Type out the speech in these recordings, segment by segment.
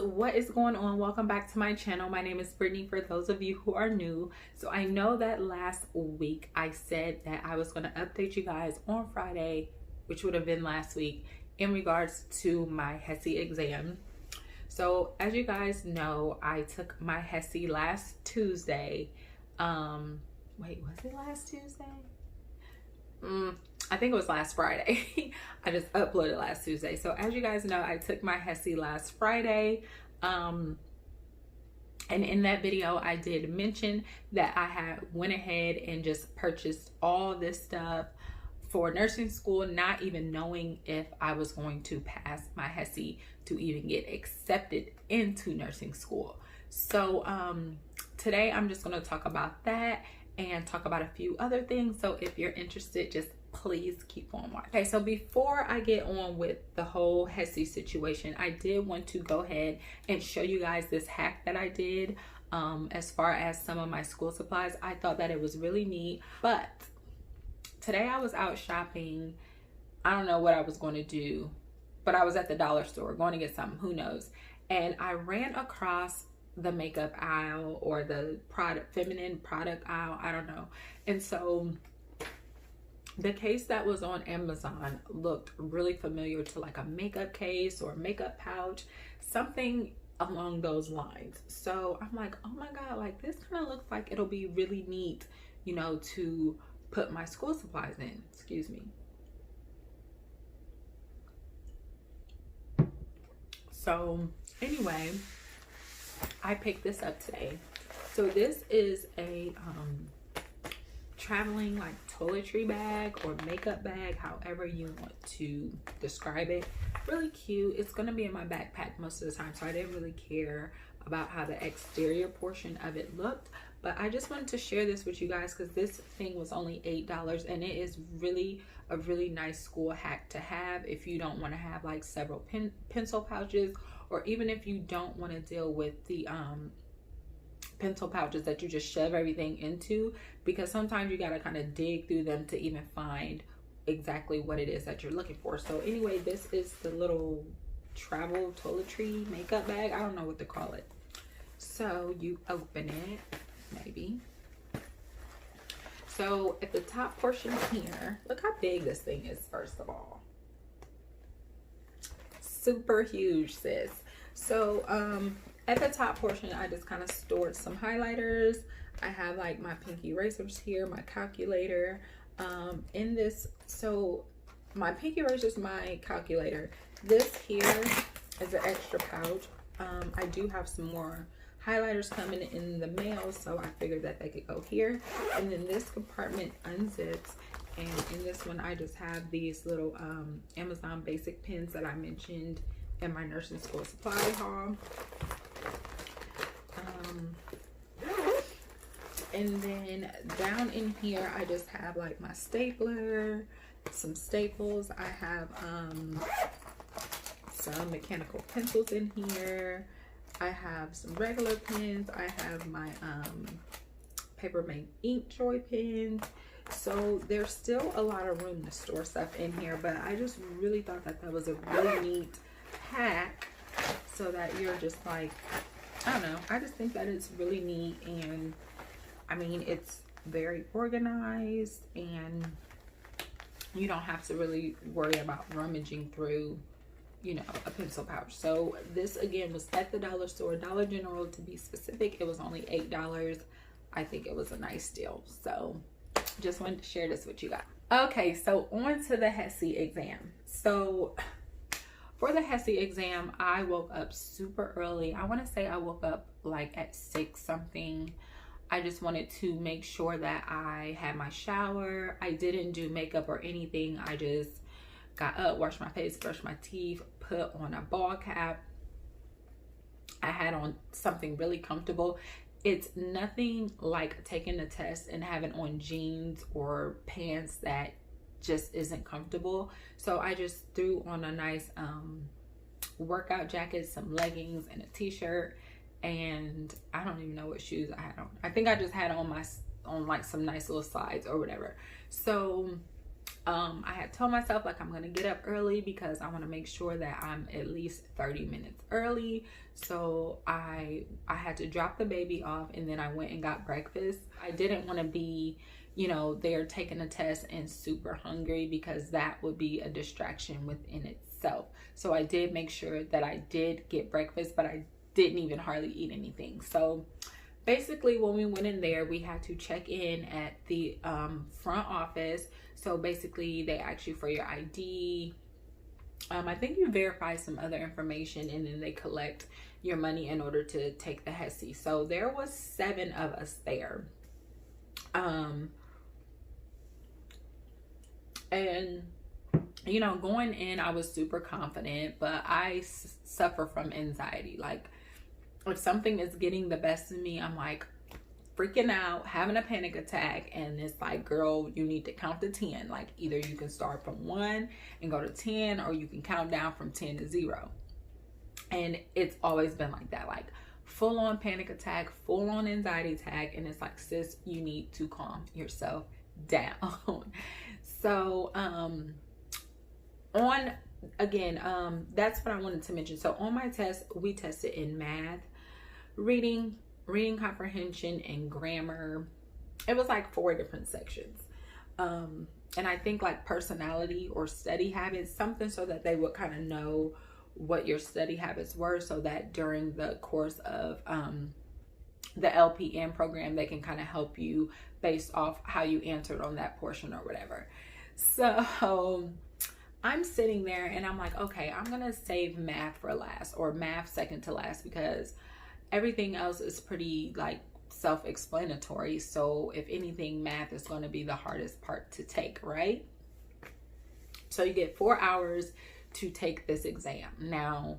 What is going on? Welcome back to my channel. My name is Brittany, for those of you who are new. So I know that last week I said that I was going to update you guys on Friday, which would have been last week, in regards to my Hesi exam. So as you guys know, I took my Hesi last Tuesday. Wait, was it last Tuesday? I think it was last Friday. I just uploaded last Tuesday. So as you guys know, I took my Hesi last Friday. And in that video, I did mention that I had went ahead and just purchased all this stuff for nursing school, not even knowing if I was going to pass my Hesi to even get accepted into nursing school. So today I'm just going to talk about that and talk about a few other things. So if you're interested, just please keep on watching. Okay, so before I get on with the whole Hesi situation, I did want to go ahead and show you guys this hack that I did as far as some of my school supplies. I thought that it was really neat, but today I was out shopping. I don't know what I was going to do, but I was at the dollar store going to get something, who knows, and I ran across the makeup aisle or the feminine product aisle, I don't know. And so the case that was on Amazon looked really familiar to like a makeup case or makeup pouch, something along those lines. So I'm like, oh my God, like this kind of looks like it'll be really neat, you know, to put my school supplies in. Excuse me. So anyway, I picked this up today. So this is a traveling like toiletry bag or makeup bag, however you want to describe it. Really cute. It's going to be in my backpack most of the time, so I didn't really care about how the exterior portion of it looked, but I just wanted to share this with you guys because this thing was only $8, and it is really a really nice school hack to have if you don't want to have like several pencil pouches, or even if you don't want to deal with the pencil pouches that you just shove everything into, because sometimes you got to kind of dig through them to even find exactly what it is that you're looking for. So anyway, this is the little travel toiletry makeup bag. I don't know what to call it. So you open it, maybe. So at the top portion here, look how big this thing is, first of all. Super huge, sis. So at the top portion, I just kind of stored some highlighters. I have like my pinky erasers here, my calculator. In this, so my pinky eraser is my calculator. This here is an extra pouch. I do have some more highlighters coming in the mail, so I figured that they could go here. And then this compartment unzips, and in this one I just have these little Amazon basic pens that I mentioned in my nursing school supply haul. And then down in here I just have like my stapler, some staples. I have some mechanical pencils in here. I have some regular pens. I have my Papermate ink joy pens. So there's still a lot of room to store stuff in here, but I just really thought that that was a really neat hack, so that you're just like, I don't know, I just think that it's really neat. And I mean, it's very organized, and you don't have to really worry about rummaging through, you know, a pencil pouch. So this again was at the dollar store, Dollar General to be specific. It was only $8. I think it was a nice deal. So just wanted to share this with you guys. Okay, so on to the Hesi exam. So for the Hesi exam, I woke up super early. I want to say I woke up like at 6 something. I just wanted to make sure that I had my shower. I didn't do makeup or anything. I just got up, washed my face, brushed my teeth, put on a ball cap, I had on something really comfortable. It's nothing like taking the test and having on jeans or pants that just isn't comfortable. So I just threw on a nice workout jacket, some leggings, and a t-shirt, and I don't even know what shoes I had on. I think I just had on like some nice little slides or whatever. So I had told myself like I'm gonna get up early because I want to make sure that I'm at least 30 minutes early. So I had to drop the baby off, and then I went and got breakfast. I didn't want to be, you know, there taking a test and super hungry, because that would be a distraction within itself. So I did make sure that I did get breakfast, but I didn't even hardly eat anything. So basically when we went in there, we had to check in at the front office. So basically they ask you for your ID. I think you verify some other information, and then they collect your money in order to take the Hesi. So there was 7 of us there. And you know, going in, I was super confident, but I suffer from anxiety. Like, if something is getting the best of me, I'm like freaking out, having a panic attack, and it's like, girl, you need to count to 10. Like, either you can start from 1 and go to 10, or you can count down from 10 to 0. And it's always been like that, like full on panic attack, full on anxiety attack. And it's like, sis, you need to calm yourself down. So that's what I wanted to mention. So on my test, we tested in math, reading comprehension, and grammar. It was like 4 different sections. And I think like personality or study habits, something so that they would kind of know what your study habits were, so that during the course of the LPN program, they can kind of help you based off how you answered on that portion or whatever. So I'm sitting there and I'm like, okay, I'm gonna save math for last, or math second to last, because everything else is pretty like self-explanatory. So if anything, math is going to be the hardest part to take, right? So you get 4 hours to take this exam. Now,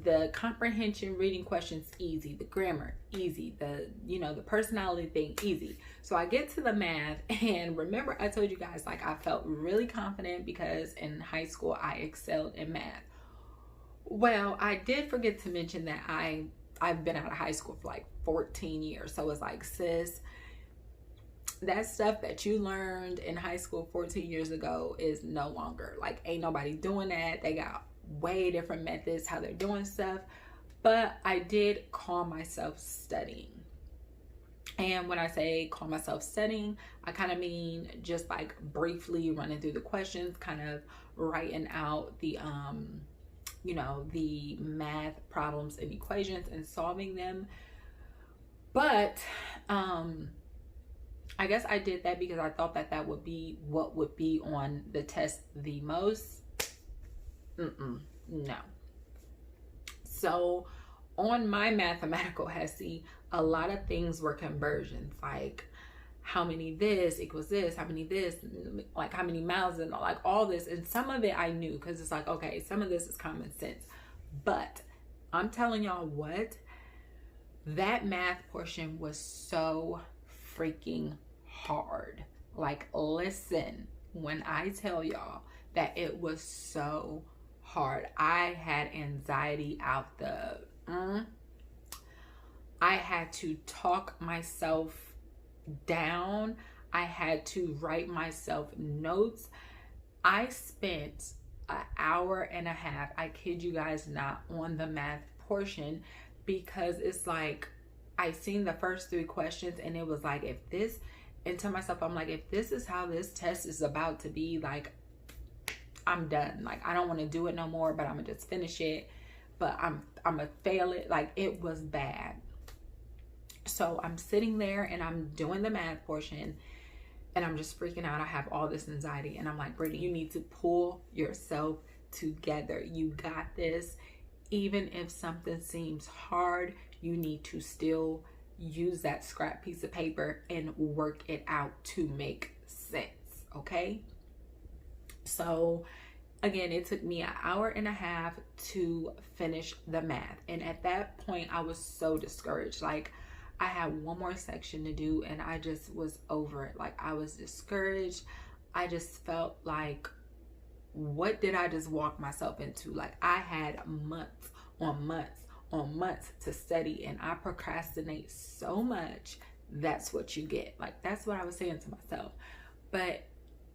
the comprehension reading questions, easy. The grammar, easy. The personality thing, easy. So I get to the math, and remember I told you guys, like, I felt really confident because in high school I excelled in math. Well, I did forget to mention that I've been out of high school for like 14 years. So it's like, sis, that stuff that you learned in high school 14 years ago is no longer, like, ain't nobody doing that. They got way different methods how they're doing stuff. But I did call myself studying. And when I say call myself studying, I kind of mean just like briefly running through the questions, kind of writing out the the math problems and equations and solving them. But I guess I did that because I thought that would be what would be on the test the most. No. So on my mathematical Hesi, a lot of things were conversions, like how many this equals this, how many this, like how many miles, and like all this. And some of it I knew, because it's like, okay, some of this is common sense. But I'm telling y'all what, that math portion was so freaking hard. Like, listen, when I tell y'all that it was so hard, I had anxiety out the I had to talk myself down. I had to write myself notes. I spent an hour and a half, I kid you guys not, on the math portion, because it's like, I seen the first 3 questions and it was like, and to myself, I'm like, if this is how this test is about to be, like, I'm done. Like, I don't want to do it no more, but I'm gonna just finish it. But I'm gonna fail it. Like, it was bad. So I'm sitting there and I'm doing the math portion and I'm just freaking out. I have all this anxiety and I'm like, Brittany, you need to pull yourself together. You got this. Even if something seems hard, you need to still use that scrap piece of paper and work it out to make sense. Okay? So again, it took me an hour and a half to finish the math. And at that point, I was so discouraged. Like, I had one more section to do and I just was over it. Like, I was discouraged. I just felt like, what did I just walk myself into? Like, I had months on months on months to study, and I procrastinate so much. That's what you get. Like, that's what I was saying to myself. But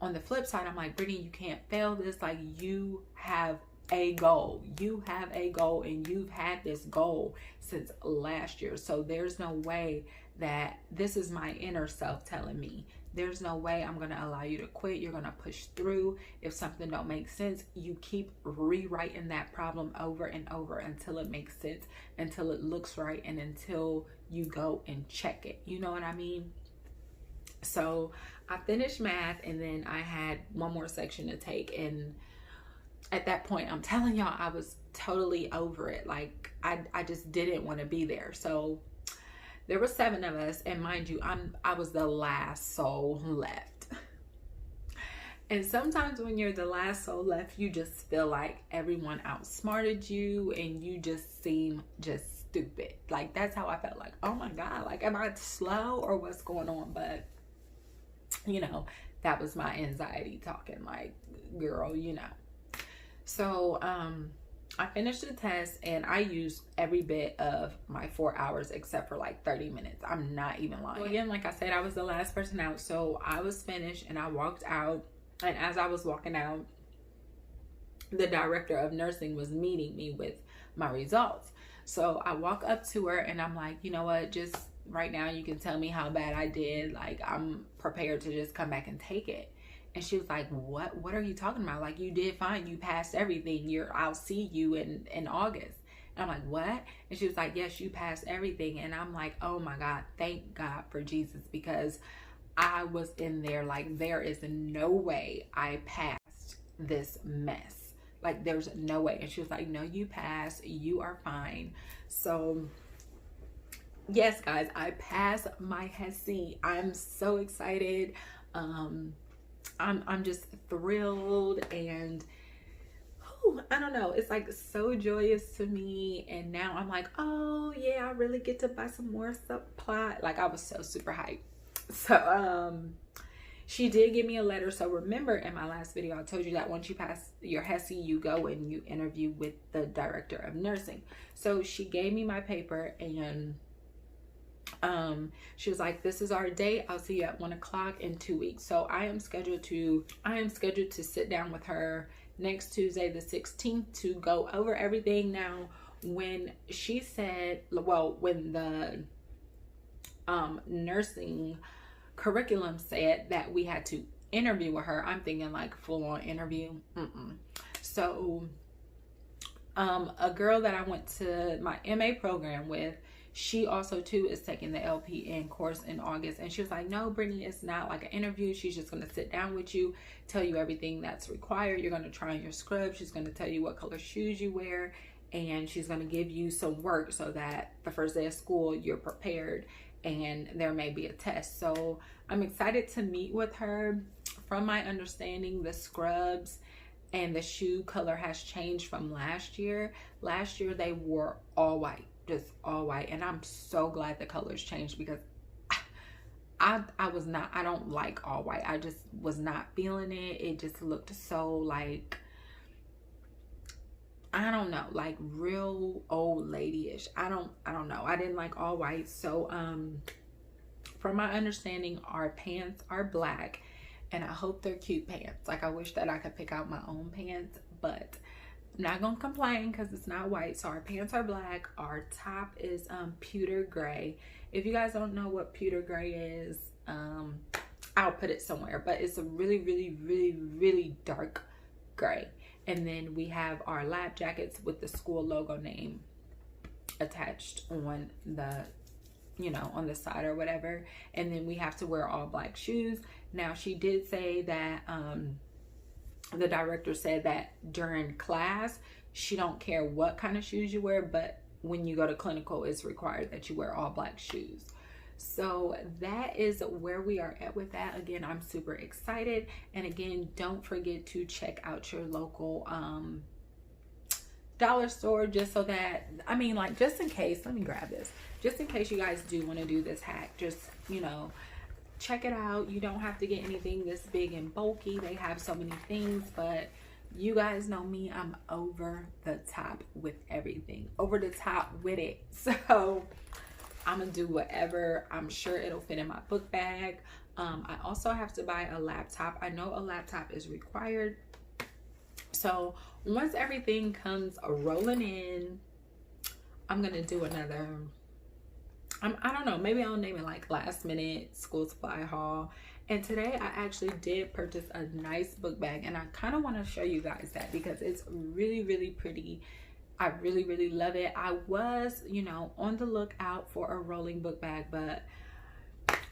on the flip side, I'm like, Brittany, you can't fail this. Like, you have a goal. You have a goal, and you've had this goal since last year. So there's no way that this is my inner self telling me, there's no way I'm going to allow you to quit. You're going to push through. If something don't make sense, you keep rewriting that problem over and over until it makes sense, until it looks right, and until you go and check it. You know what I mean? So I finished math, and then I had one more section to take. And at that point, I'm telling y'all, I was totally over it. Like, I just didn't want to be there. So there were 7 of us, and mind you, I was the last soul left. And sometimes when you're the last soul left, you just feel like everyone outsmarted you, and you just seem just stupid. Like, that's how I felt. Like, oh my God, like, am I slow or what's going on? But you know, that was my anxiety talking. Like, girl, you know. So I finished the test, and I used every bit of my 4 hours except for like 30 minutes. I'm not even lying. So again, like I said, I was the last person out. So I was finished and I walked out. And as I was walking out, the director of nursing was meeting me with my results. So I walk up to her and I'm like, you know what, just right now you can tell me how bad I did. Like, I'm prepared to just come back and take it. And she was like, what are you talking about? Like, you did fine. You passed everything. I'll see you in August. And I'm like, what? And she was like, yes, you passed everything. And I'm like, oh my God, thank God for Jesus, because I was in there like, there is no way I passed this mess. Like, there's no way. And she was like, no, you passed. You are fine. So yes, guys, I passed my Hesi. I'm so excited. I'm just thrilled, and I don't know, it's like so joyous to me. And now I'm like, oh yeah, I really get to buy some more supply. Like, I was so super hyped. So she did give me a letter. So remember, in my last video I told you that once you pass your Hesi, you go and you interview with the director of nursing. So she gave me my paper, and she was like, this is our date. I'll see you at 1 o'clock in 2 weeks. So I am scheduled to sit down with her next Tuesday, the 16th, to go over everything. Now, when she said, well, when the nursing curriculum said that we had to interview with her, I'm thinking like full-on interview. So a girl that I went to my MA program with, she also too is taking the LPN course in August, and she was like, no, Brittany, it's not like an interview. She's just going to sit down with you, tell you everything that's required. You're going to try on your scrub. She's going to tell you what color shoes you wear, and she's going to give you some work so that the first day of school you're prepared, and there may be a test. So I'm excited to meet with her. From my understanding, the scrubs and the shoe color has changed from last year. Last year they wore all white, just all white, and I'm so glad the colors changed, because I don't like all white. I just was not feeling it. It just looked so like, I don't know, like real old lady-ish. I don't know. I didn't like all white. So from my understanding, our pants are black, and I hope they're cute pants. Like, I wish that I could pick out my own pants, but I'm not gonna complain because it's not white. So our pants are black. Our top is pewter gray. If you guys don't know what pewter gray is, I'll put it somewhere, but it's a really, really, really, really dark gray. And then we have our lab jackets with the school logo name attached on the, you know, on the side or whatever. And then we have to wear all black shoes. Now, she did say that the director said that during class, she don't care what kind of shoes you wear, but when you go to clinical, it's required that you wear all black shoes. So that is where we are at with that. Again, I'm super excited. And again, don't forget to check out your local dollar store, just so that, I mean, like, just in case, let me grab this, just in case you guys do want to do this hack, just, you know, check it out. You don't have to get anything this big and bulky. They have so many things, but you guys know me, I'm over the top with everything, over the top with it. So I'm gonna do whatever. I'm sure it'll fit in my book bag. I also have to buy a laptop. I know a laptop is required. So once everything comes rolling in, I'm gonna do another, I don't know, maybe I'll name it like last minute school supply haul. And today I actually did purchase a nice book bag, and I kind of want to show you guys that because it's really, really pretty. I really, really love it. I was, you know, on the lookout for a rolling book bag, but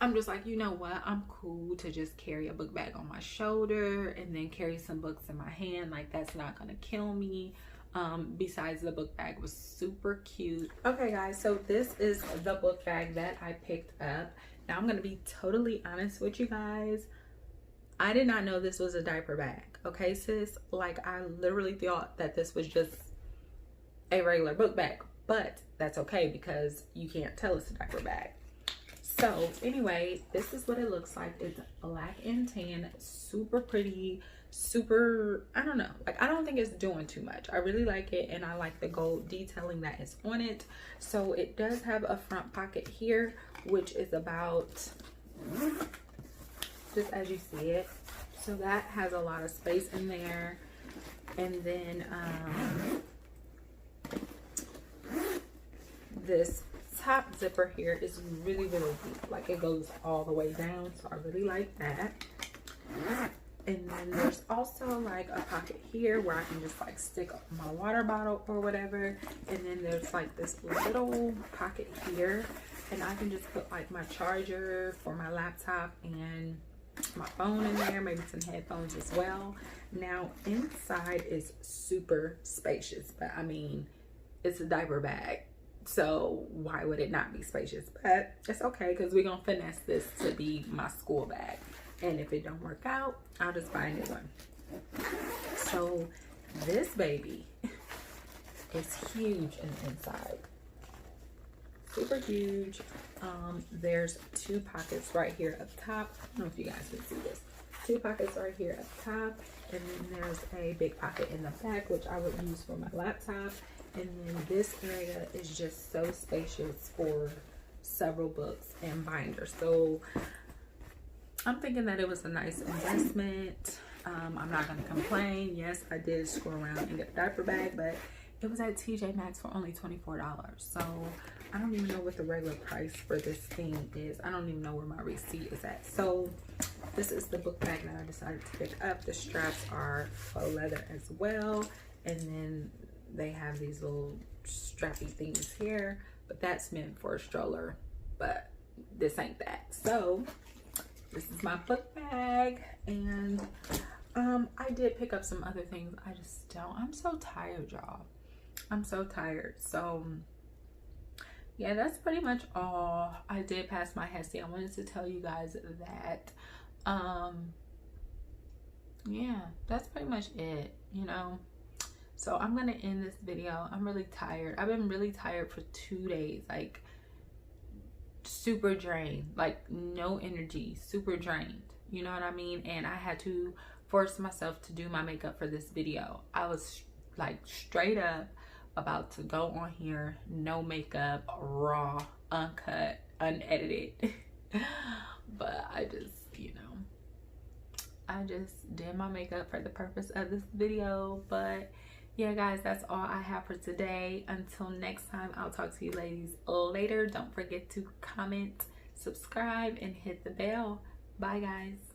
I'm just like, you know what, I'm cool to just carry a book bag on my shoulder and then carry some books in my hand. Like, that's not gonna kill me. Besides, the book bag was super cute. Okay guys, so this is the book bag that I picked up. Now I'm gonna be totally honest with you guys, I did not know this was a diaper bag. Okay sis, like, I literally thought that this was just a regular book bag, but that's okay because you can't tell it's a diaper bag. So anyway, this is what it looks like. It's black and tan, super pretty, super, I don't know, like, I don't think it's doing too much. I really like it, and I like the gold detailing that is on it. So it does have a front pocket here, which is about just as you see it. So that has a lot of space in there. And then this top zipper here is really, really deep. Like, it goes all the way down, so I really like that. And then there's also like a pocket here where I can just like stick my water bottle or whatever. And then there's like this little pocket here, and I can just put like my charger for my laptop and my phone in there, maybe some headphones as well. Now inside is super spacious, but I mean, it's a diaper bag, so why would it not be spacious? But it's okay, because we're gonna finesse this to be my school bag, and if it don't work out, I'll just buy a new one. So this baby is huge in the inside, super huge. There's two pockets right here up top. I don't know if you guys can see this. Two pockets right here up top, and then there's a big pocket in the back, which I would use for my laptop. And then this area is just so spacious for several books and binders. So I'm thinking that it was a nice investment. I'm not gonna complain. Yes, I did screw around and get a diaper bag, but it was at TJ Maxx for only $24. So I don't even know what the regular price for this thing is. I don't even know where my receipt is at. So this is the book bag that I decided to pick up. The straps are faux leather as well, and then they have these little strappy things here, but that's meant for a stroller, but this ain't that. So this is my book bag, and I did pick up some other things. I just don't, I'm so tired, y'all. I'm so tired. So yeah, that's pretty much all. I did pass my Hesi. I wanted to tell you guys that. Yeah, that's pretty much it, you know. So I'm gonna end this video. I'm really tired. I've been really tired for 2 days, like super drained, like no energy, super drained, you know what I mean? And I had to force myself to do my makeup for this video. I was like straight up about to go on here, no makeup, raw, uncut, unedited. But I just, you know, I just did my makeup for the purpose of this video. But yeah guys, that's all I have for today. Until next time, I'll talk to you ladies later. Don't forget to comment, subscribe, and hit the bell. Bye guys.